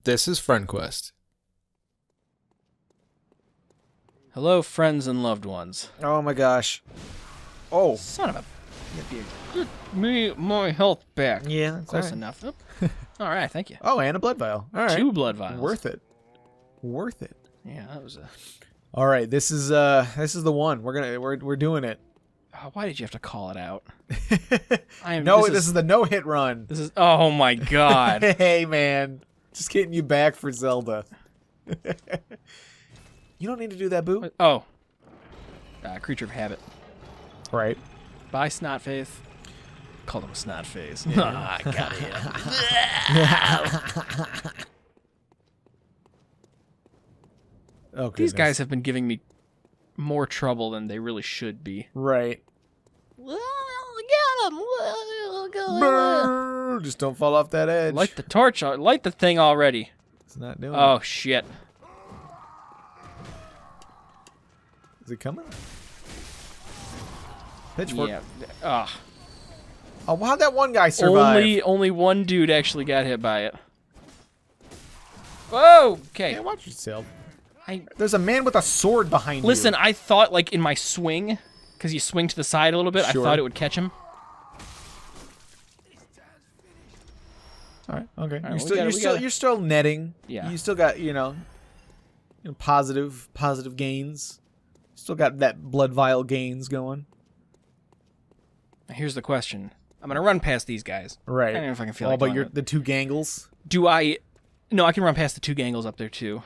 This is FriendQuest. Hello, friends and loved ones. Oh my gosh. Oh. Son of a... Get me my health back. Yeah, that's Close all right. enough. Oop. All right, thank you. Oh, and a blood vial. All right. 2 blood vials. Worth it. Worth it. Yeah, that was a... All right, this is the one. We're doing it. Oh, why did you have to call it out? This is the no-hit run. This is... Oh, my God. Hey, man. Just getting you back for Zelda. You don't need to do that, Boo. Oh. Creature of habit. Right. By Snotface. Called him a Snotface. Yeah. God, Oh, These guys have been giving me more trouble than they really should be. Right. Get him! Brrr, just don't fall off that edge. Light the torch. Light the thing already. It's not doing it. Oh, shit. Is it coming? Pitchfork. Yeah. Ugh. Oh, how'd that one guy survive? Only one dude actually got hit by it. Whoa! Okay. Yeah, watch yourself. There's a man with a sword behind you. Listen, I thought, like, in my swing, because you swing to the side a little bit, Sure. I thought it would catch him. All right. Okay. Right, You're still netting. Yeah. You still got positive gains. Still got that blood vial gains going. Here's the question. I'm going to run past these guys. Right. I don't know if I can feel Oh, like but doing it. the two gangles. Do I... No, I can run past the 2 gangles up there, too.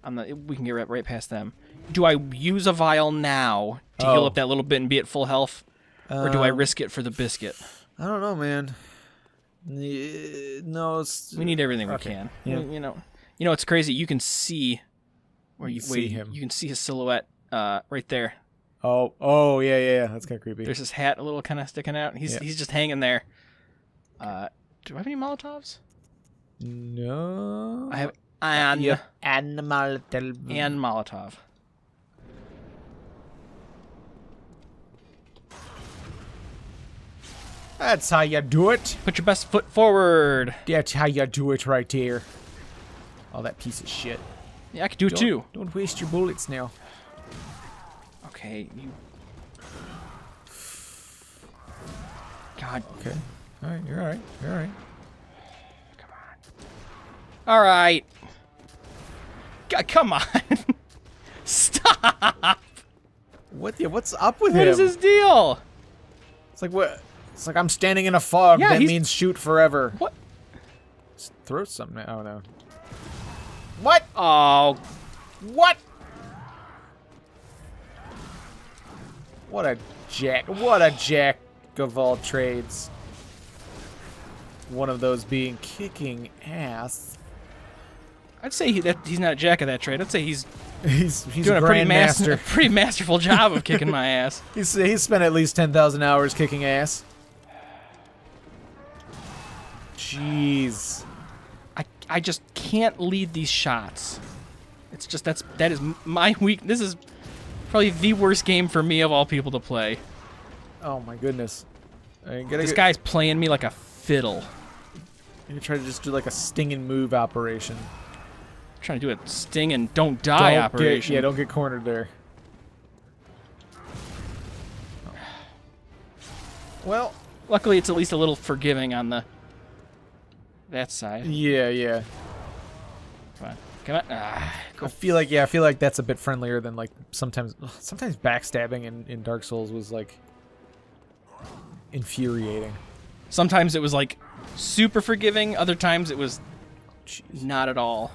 We can get right past them. Do I use a vial now to heal up that little bit and be at full health? Or do I risk it for the biscuit? I don't know, man. No, it's... We need everything we Okay. can. Yeah. You know, it's crazy. You can see... See him. You can see his silhouette right there. Oh, yeah. That's kind of creepy. There's his hat a little kind of sticking out. He's just hanging there. Do I have any Molotovs? No. I have and Molotov. and Molotov. That's how you do it. Put your best foot forward. That's how you do it right there. Oh, that piece of shit. Yeah, I could do it too. Don't waste your bullets now. Okay, you. God. Okay. All right. You're all right. You're all right. Come on. All right. God, come on. Stop. What's up with What him? is his deal? It's like what? It's like I'm standing in a fog. Yeah, that he's- means shoot forever. What? Just throw something. Oh no. What? Oh, What? What a jack of all trades. One of those being kicking ass. I'd say he's not a jack of that trade. I'd say he's He's doing a a pretty, grandmaster. pretty masterful job of kicking my ass. He's spent at least 10,000 hours kicking ass. Jeez. I just can't lead these shots. It's just that is my weak. This is probably the worst game for me of all people to play. Oh my goodness. This guy's playing me like a fiddle. You try to just do like a sting and move operation. Trying to do a sting and don't die operation. Don't get cornered there. Well, Luckily, it's at least a little forgiving on that side. yeah. Come on, come on. I feel like that's a bit friendlier than like sometimes backstabbing in Dark Souls was like infuriating. Sometimes it was like super forgiving. Other times it was not at all.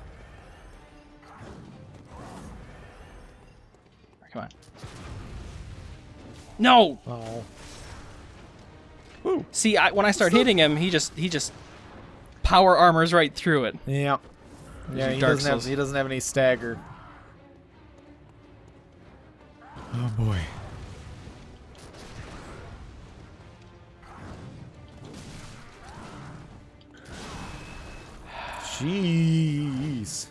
Come on. No. Oh. See, when I start hitting him, he just power armors right through it. Yeah. Yeah, he Dark doesn't have any stagger. Oh boy. Jeez.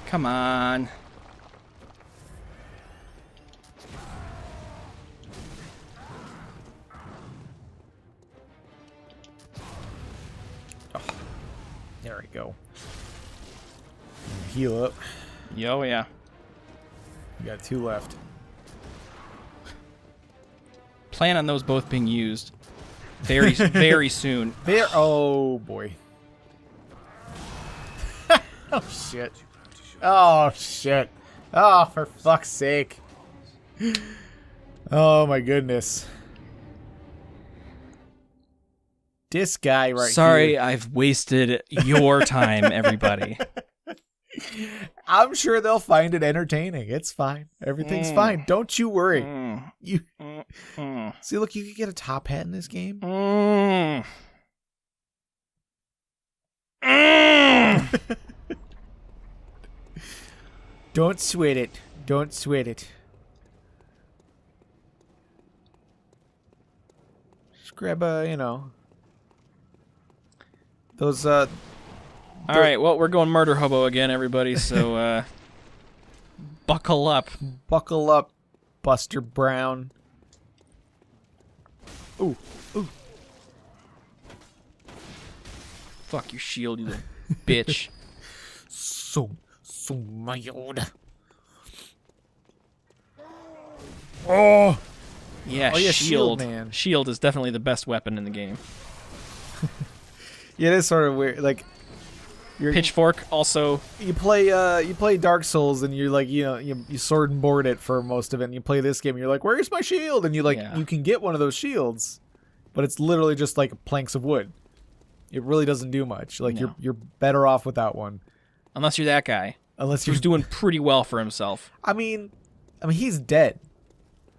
Come on. There we go. Heal up. Yo, yeah. You got 2 left. Plan on those both being used very, very soon. There. Oh boy. Oh shit. Oh shit. Oh, for fuck's sake. Oh my goodness. This guy right Sorry, here. I've wasted your time, everybody. I'm sure they'll find it entertaining. It's fine. Everything's fine. Don't you worry. You see, look, you could get a top hat in this game. Don't sweat it. Don't sweat it. Just grab a, you know, those, All right, well, we're going murder hobo again, everybody, so, buckle up. Buckle up, Buster Brown. Ooh, ooh. Fuck your shield, you little bitch. So mild. Oh! Yeah, Oh, yeah, shield. man. Shield is definitely the best weapon in the game. Yeah, it is sort of weird. Like, Pitchfork also. you play Dark Souls and you're like, you know, you sword and board it for most of it, and you play this game and you're like, where's my shield? And you like, Yeah. you can get one of those shields, but it's literally just like planks of wood. It really doesn't do much. Like, No. you're better off without one. Unless you're that guy. Unless you're Who's doing pretty well for himself. I mean he's dead.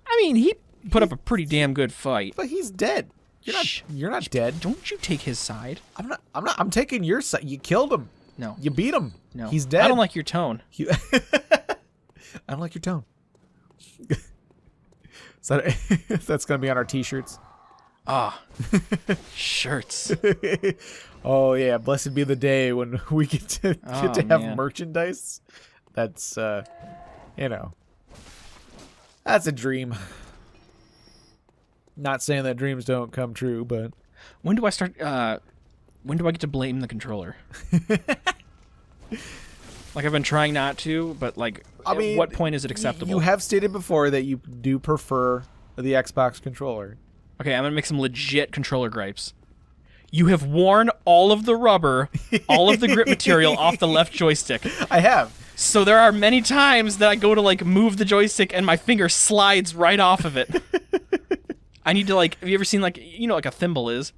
I mean, he put up a pretty damn good fight. But he's dead. Shh. You're not dead. Don't you take his side. I'm taking your side. You killed him. No. You beat him. No. He's dead. I don't like your tone. I don't like your tone. So that's gonna be on our t-shirts. Ah. Shirts. Oh yeah, blessed be the day when we get to have man. merchandise. That's you know, that's a dream. Not saying that dreams don't come true, but When do I start when do I get to blame the controller? Like, I've been trying not to, but like, I mean, at what point is it acceptable? You have stated before that you do prefer the Xbox controller. Okay, I'm gonna make some legit controller gripes. You have worn all of the rubber, all of the grip material off the left joystick. I have. So there are many times that I go to like move the joystick and my finger slides right off of it. I need to like, have you ever seen like, you know, like a thimble is?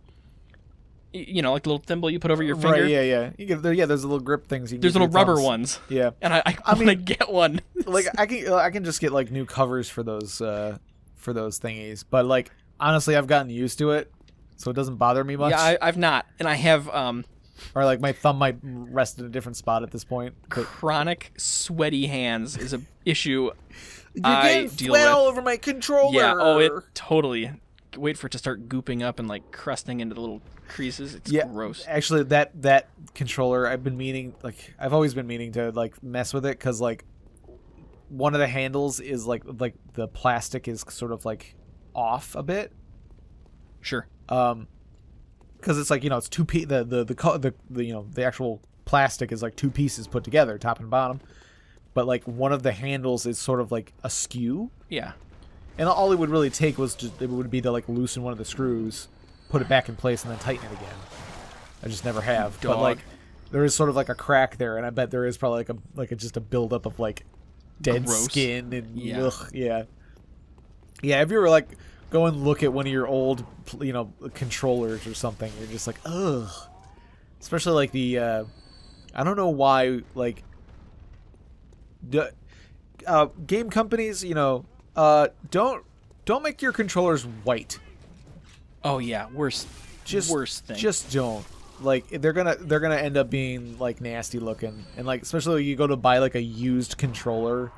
You know, like the little thimble you put over your finger? Right, yeah. You get, there's little grip things. You can There's get little for your rubber thumbs. ones. Yeah. And I want to get one. Like I can just get like new covers for those thingies. But like honestly, I've gotten used to it, so it doesn't bother me much. Yeah, I've not. And I have or like my thumb might rest in a different spot at this point. But chronic sweaty hands is a issue you're I getting deal sweat with. all over my controller. Yeah, oh, it totally. Wait for it to start gooping up and like crusting into the little creases. It's gross. Actually, that controller, I've always been meaning to like mess with it, because like one of the handles is like the plastic is sort of like off a bit. Sure. Because it's like, you know, it's the you know, the actual plastic is like two pieces put together, top and bottom, but like one of the handles is sort of like askew. Yeah. And all it would really take would be to like loosen one of the screws, put it back in place, and then tighten it again. I just never have. Dog. But like, there is sort of like a crack there, and I bet there is probably just a buildup of like dead Gross. skin and Yeah. ugh, yeah. If you were like go and look at one of your old, you know, controllers or something, you're just like, ugh. Especially like the, I don't know why, like, game companies, you know. Don't make your controllers white. Oh yeah, worst thing. Just don't. Like they're gonna end up being like nasty looking, and like especially when you go to buy like a used controller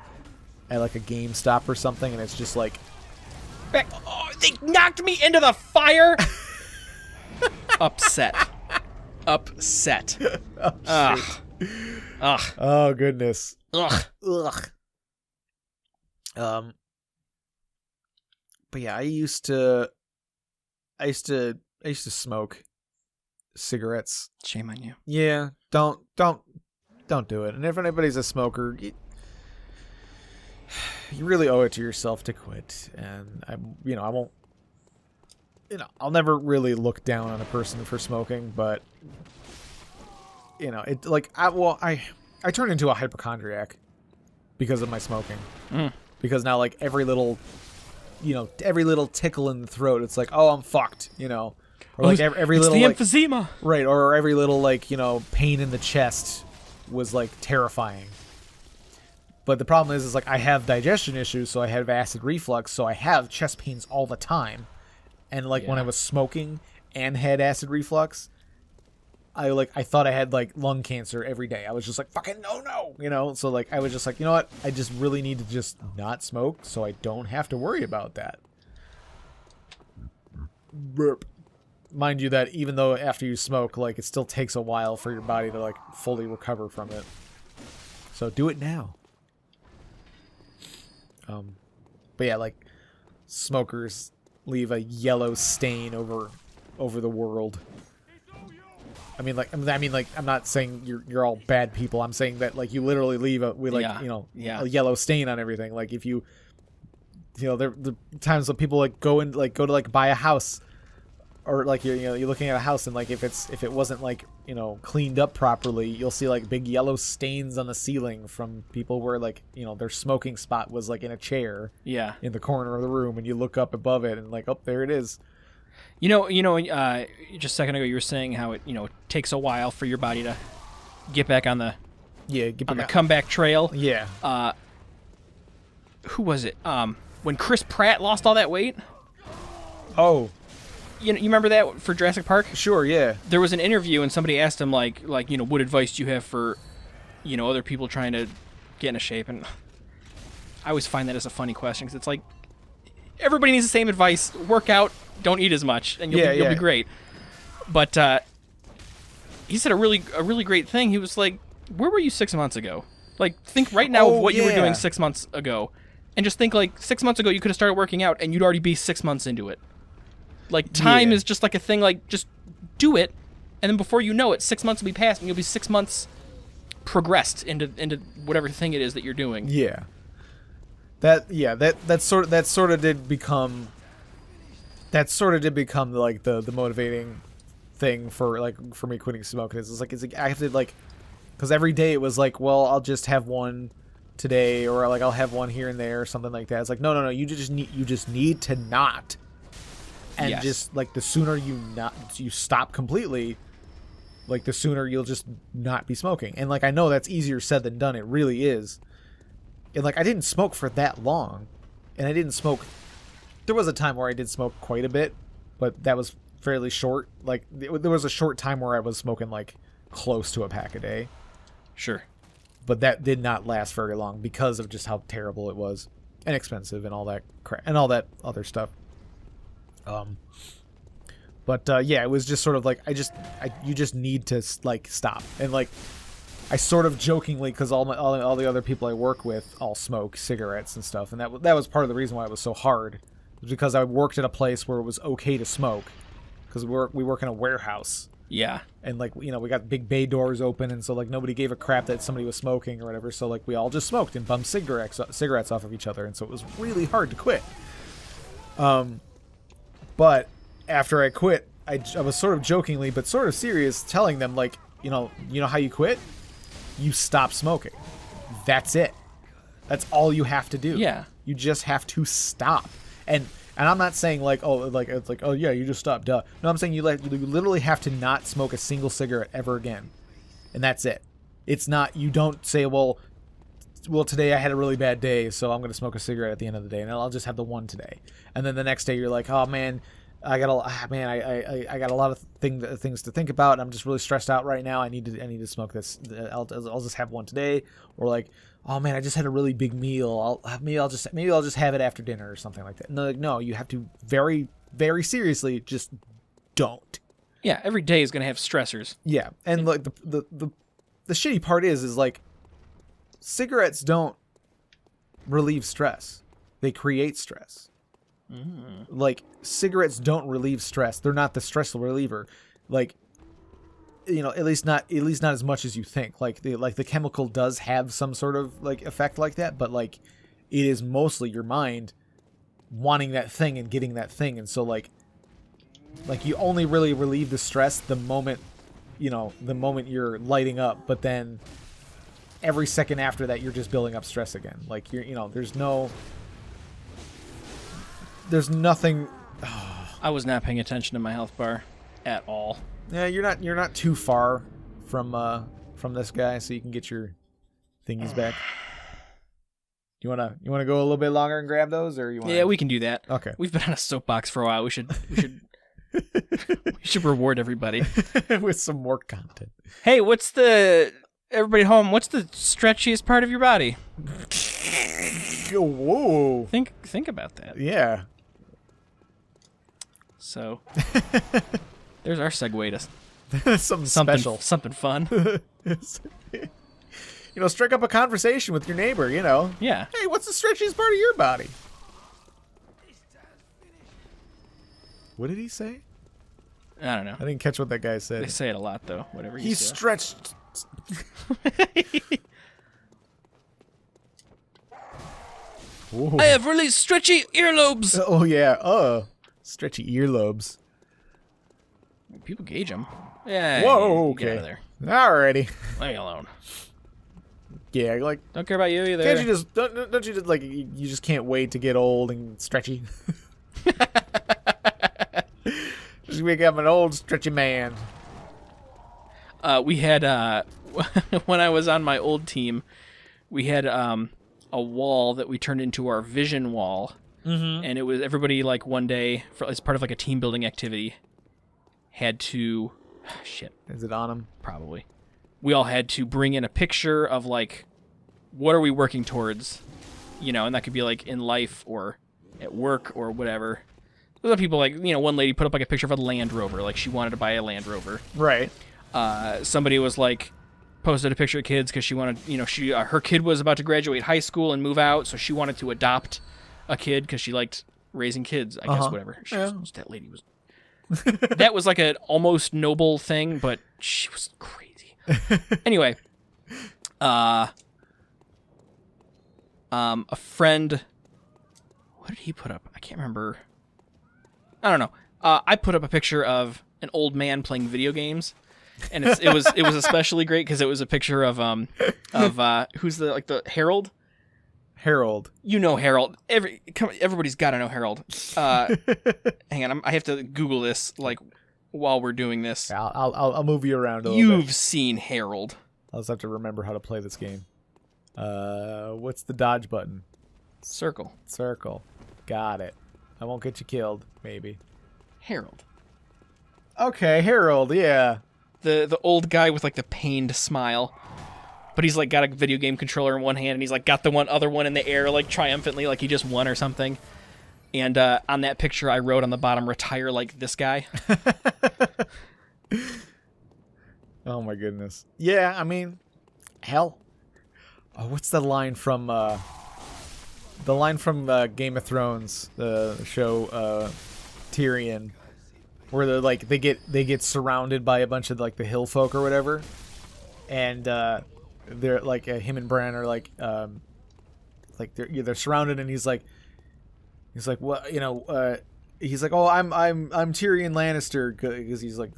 at like a GameStop or something, and it's just like, oh, they knocked me into the fire. Upset. oh, Ugh. shit. Ugh. Oh goodness. Ugh. Ugh. But yeah, I used to smoke, cigarettes. Shame on you. Yeah, don't do it. And if anybody's a smoker, you really owe it to yourself to quit. And I won't. I'll never really look down on a person for smoking, but it like I turned into a hypochondriac because of my smoking. Because now like every little tickle in the throat, it's like, oh, I'm fucked, or like every it's little the like, emphysema, right, or every little like pain in the chest was like terrifying. But the problem is like I have digestion issues, so I have acid reflux, so I have chest pains all the time. And like when I was smoking and had acid reflux, I thought I had like lung cancer every day. I was just like, fucking no. So like I was just like, you know what? I just really need to just not smoke so I don't have to worry about that. Burp. Mind you that even though after you smoke, like it still takes a while for your body to like fully recover from it. So do it now. But yeah, like smokers leave a yellow stain over the world. I mean, I'm not saying you're all bad people. I'm saying that like you literally leave a yellow stain on everything. Like if there the times that people like go to like buy a house, or like you're looking at a house and like if it wasn't like cleaned up properly, you'll see like big yellow stains on the ceiling from people where like their smoking spot was like in a chair in the corner of the room, and you look up above it and like, oh, there it is. Just a second ago you were saying how it takes a while for your body to get back on the comeback trail. Yeah. Who was it? When Chris Pratt lost all that weight? Oh. You remember that for Jurassic Park? Sure, yeah. There was an interview and somebody asked him like what advice do you have for other people trying to get into shape, and I always find that as a funny question because it's like everybody needs the same advice: work out, don't eat as much, and you'll be great. But he said a really great thing. He was like, "Where were you 6 months ago? Like, think right now of what you were doing 6 months ago, and just think like 6 months ago you could have started working out, and you'd already be 6 months into it. Like time is just like a thing. Like just do it, and then before you know it, 6 months will be passed, and you'll be 6 months progressed into whatever thing it is that you're doing." Yeah. That sort of did become like the motivating thing for me quitting smoking. It's like I have to like, because every day it was like, well, I'll just have one today, or like I'll have one here and there or something like that. It's like no, you just need to not, and just like the sooner you stop completely, like the sooner you'll just not be smoking. And like I know that's easier said than done. It really is. And like I didn't smoke for that long, and I didn't smoke. There was a time where I did smoke quite a bit, but that was fairly short. Like there was a short time where I was smoking like close to a pack a day. Sure. But that did not last very long because of just how terrible it was and expensive and all that crap and all that other stuff. It was just sort of like you just need to like stop. And like I sort of jokingly, because all the other people I work with all smoke cigarettes and stuff, and that was part of the reason why it was so hard, was because I worked at a place where it was okay to smoke, because we work in a warehouse. Yeah. And like we got big bay doors open, and so like nobody gave a crap that somebody was smoking or whatever. So like we all just smoked and bummed cigarettes off of each other, and so it was really hard to quit. But after I quit, I was sort of jokingly but sort of serious telling them like, you know how you quit? You stop smoking. That's it. That's all you have to do. Yeah. You just have to stop. And I'm not saying like, oh, like it's like, oh yeah, you just stop, duh. No, I'm saying you literally have to not smoke a single cigarette ever again, and that's it. It's not, you don't say, well, today I had a really bad day, so I'm gonna smoke a cigarette at the end of the day, and I'll just have the one today. And then the next day you're like, oh man, I got a lot of things to think about. I'm just really stressed out right now. I need to smoke this. I'll just have one today. Or like, oh man, I just had a really big meal. Maybe I'll just have it after dinner or something like that. No, you have to very, very seriously just don't. Yeah, every day is gonna have stressors. Yeah, and like the shitty part is like cigarettes don't relieve stress. They create stress. Like cigarettes don't relieve stress. They're not the stress reliever. Like at least not as much as you think. Like the chemical does have some sort of like effect like that, but like it is mostly your mind wanting that thing and getting that thing, and so like you only really relieve the stress the moment you're lighting up, but then every second after that you're just building up stress again. Like there's nothing. I was not paying attention to my health bar at all. Yeah, you're not too far from this guy, so you can get your thingies back. You wanna go a little bit longer and grab those, or you wanna... Yeah, we can do that. Okay. We've been on a soapbox for a while. We should we should reward everybody with some more content. Hey, everybody at home, what's the stretchiest part of your body? Whoa. Think about that. Yeah. So there's our segue to something special. Something fun. Strike up a conversation with your neighbor, Yeah. Hey, what's the stretchiest part of your body? What did he say? I don't know. I didn't catch what that guy said. They say it a lot, though. Whatever you He say. stretched. I have really stretchy earlobes. Oh, yeah. Stretchy earlobes. People gauge them. Yeah. Whoa, Get out okay. of there. Alrighty. Leave me alone. Yeah, like... Don't care about you either. Can't you just... Don't you just, like... You just can't wait to get old and stretchy? Just become an old, stretchy man. We had... when I was on my old team, we had a wall that we turned into our vision wall. Mm-hmm. And it was everybody, like, one day, as part of, like, a team-building activity, had to... Shit. Is it on him? Probably. We all had to bring in a picture of, like, what are we working towards? And that could be, like, in life or at work or whatever. There's other people, like, one lady put up, like, a picture of a Land Rover. Like, she wanted to buy a Land Rover. Right. Somebody was, like, posted a picture of kids because she wanted, her kid was about to graduate high school and move out, so she wanted to adopt a kid because she liked raising kids, I guess, whatever. That lady was... That was, like, an almost noble thing, but she was crazy. Anyway, a friend, what did he put up? I can't remember. I don't know. I put up a picture of an old man playing video games, and it was especially great because it was a picture of who's the Harold. Harold. Harold. Everybody's got to know Harold. Hang on, I have to Google this while we're doing this. I'll move you around a little bit. You've seen Harold. I'll just have to remember how to play this game. What's the dodge button? Circle. Got it. I won't get you killed, maybe. Harold. Okay, Harold, yeah. The old guy with, like, the pained smile. But he's, like, got a video game controller in one hand, and he's, like, got the other one in the air, like, triumphantly, like he just won or something. And on that picture, I wrote on the bottom, retire like this guy. Oh, my goodness. Yeah, I mean, hell. Oh, what's the line from Game of Thrones, the show Tyrion, where they're like they get surrounded by a bunch of like the hill folk or whatever, and they're like him and Bran are like they're surrounded, and he's like well, he's like, oh, I'm Tyrion Lannister, because he's like,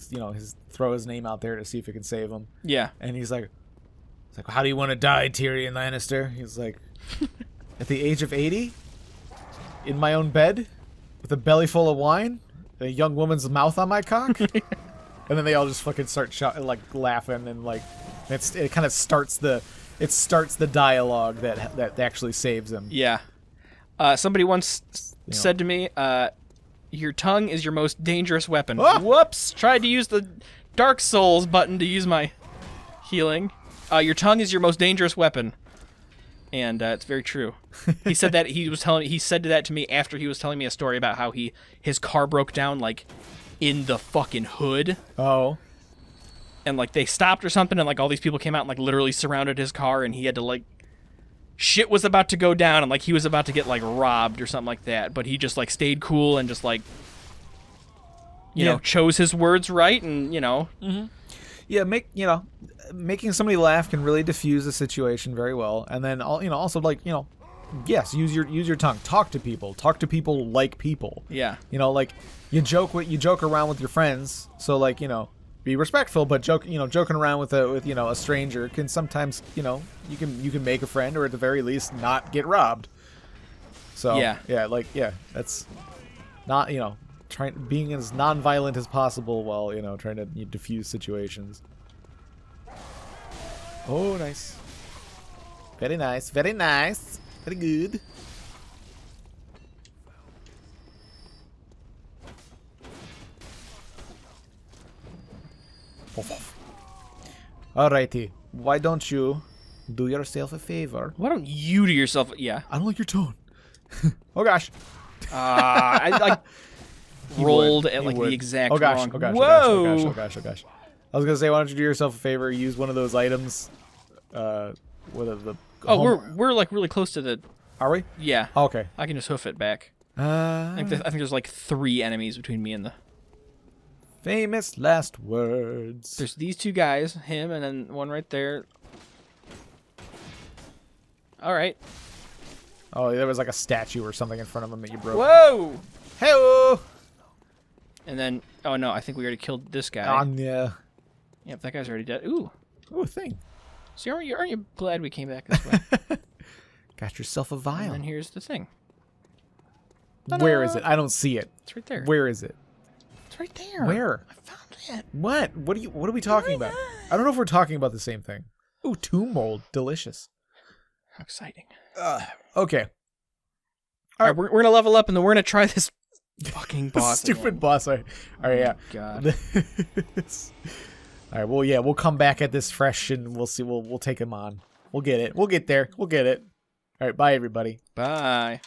throw his name out there to see if he can save him. Yeah. And he's like, how do you want to die, Tyrion Lannister? He's like, at the age of 80, in my own bed, with a belly full of wine, a young woman's mouth on my cock. And then they all just fucking start laughing, and like it kind of starts the dialogue that actually saves him. Yeah. Somebody once said to me, your tongue is your most dangerous weapon. Ah! Whoops! Tried to use the Dark Souls button to use my healing. Your tongue is your most dangerous weapon. And it's very true. He said that he said that to me after he was telling me a story about how his car broke down, like, in the fucking hood. Oh. And, like, they stopped or something, and, like, all these people came out and, like, literally surrounded his car, and he had to, like, shit was about to go down, and, like, he was about to get, like, robbed or something like that. But he just, like, stayed cool and just, like, you know, chose his words right, and, Mm-hmm. Yeah, making somebody laugh can really diffuse the situation very well. And then, also like, yes, use your tongue. Talk to people. Talk to people like people. Yeah. Like you joke around with your friends. So like, be respectful, but joking around with a stranger can sometimes, you can make a friend, or at the very least not get robbed. So that's not, being as non-violent as possible while, trying to diffuse situations. Oh, nice. Very nice. Very nice. Very good. Alrighty. Why don't you do yourself a favor? Why don't you do yourself? Yeah. I don't like your tone. Oh gosh. I rolled at like the exact wrong. Oh gosh. Whoa. Oh gosh. I was gonna say, why don't you do yourself a favor? Use one of those items. We're like really close to the. Are we? Yeah. Okay. I can just hoof it back. I think there's like 3 enemies between me and the. Famous last words. There's these 2 guys, him, and then one right there. All right. Oh, there was like a statue or something in front of him that you broke. Whoa! Hey-oh! And then, oh no, I think we already killed this guy. Yeah. Yep, that guy's already dead. Ooh. Ooh, a thing. See, aren't you glad we came back this way? Got yourself a vial. And then here's the thing. Where is it? I don't see it. It's right there. Where is it? It's right there. Where? I found it. What? What are we talking about? I don't know if we're talking about the same thing. Ooh, tomb mold. Delicious. How exciting. Okay. All right, we're going to level up, and then we're going to try this fucking boss. Stupid boss. All right, yeah. God. All right, well, yeah, we'll come back at this fresh, and we'll see. We'll take him on. We'll get it. We'll get there. We'll get it. All right, bye, everybody. Bye.